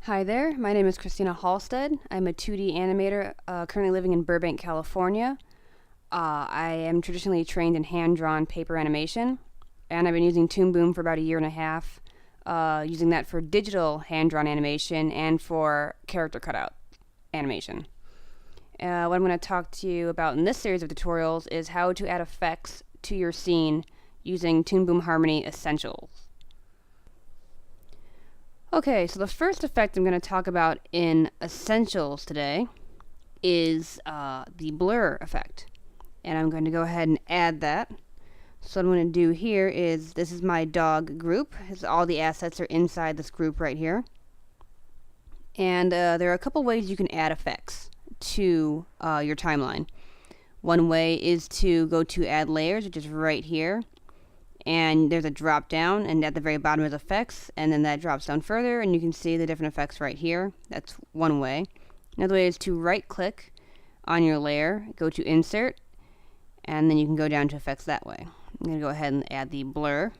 Hi there, my name is Christina Halstead. I'm a 2D animator currently living in Burbank, California. I am traditionally trained in hand-drawn paper animation, and I've been using Toon Boom for about a year and a half, using that for digital hand-drawn animation and for character cutout animation. What I'm going to talk to you about in this series of tutorials is how to add effects to your scene using Toon Boom Harmony Essentials. Okay, so the first effect I'm going to talk about in Essentials today is the blur effect. And I'm going to go ahead and add that. So what I'm going to do here is, this is my dog group. All the assets are inside this group right here. And there are a couple ways you can add effects to your timeline. One way is to go to Add Layers, which is right here. And there's a drop down, and at the very bottom is effects, and then that drops down further, and you can see the different effects right here. That's one way. Another way is to right click on your layer, go to Insert, and then you can go down to effects that way. I'm going to go ahead and add the blur.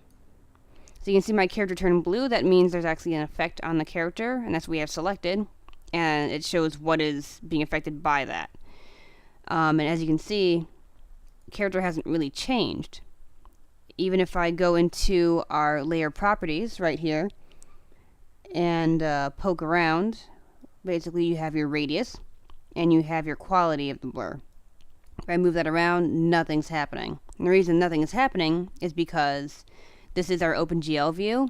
So you can see my character turn blue. That means there's actually an effect on the character, and that's what we have selected, and it shows what is being affected by that. And as you can see, the character hasn't really changed. Even if I go into our layer properties right here and poke around, basically you have your radius and you have your quality of the blur. If I move that around, nothing's happening. And the reason nothing is happening is because this is our OpenGL view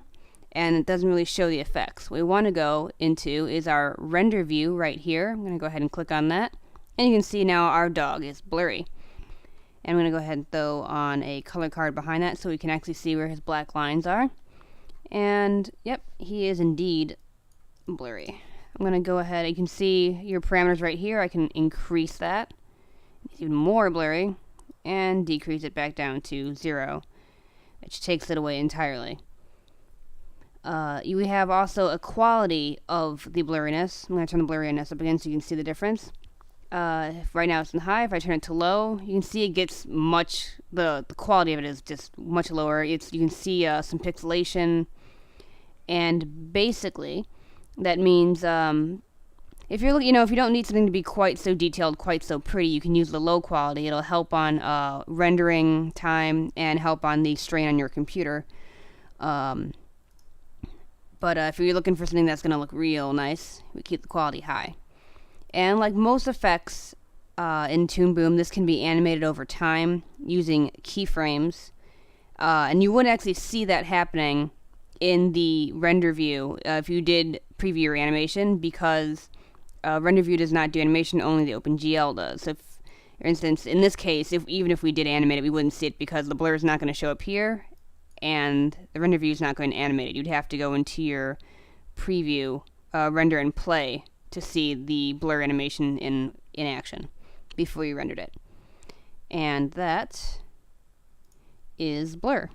and it doesn't really show the effects. What we want to go into is our render view right here. I'm going to go ahead and click on that, and you can see now our dog is blurry. And I'm going to go ahead and throw on a color card behind that so we can actually see where his black lines are. And yep, he is indeed blurry. I'm going to go ahead, you can see your parameters right here. I can increase that. It's even more blurry. And decrease it back down to 0, which takes it away entirely. You have also a quality of the blurriness. I'm going to turn the blurriness up again so you can see the difference. Right now it's in high. If I turn it to low, you can see it gets the quality of it is just much lower. You can see some pixelation, and basically that means if you're if you don't need something to be quite so detailed, quite so pretty, you can use the low quality. It'll help on rendering time and help on the strain on your computer. But if you're looking for something that's going to look real nice, we keep the quality high. And like most effects in Toon Boom, this can be animated over time using keyframes. And you wouldn't actually see that happening in the render view if you did preview your animation, because render view does not do animation, only the OpenGL does. So if, for instance, in this case, even if we did animate it, we wouldn't see it because the blur is not going to show up here, and the render view is not going to animate it. You'd have to go into your preview, render and play, to see the blur animation in action before you rendered it. And that is blur.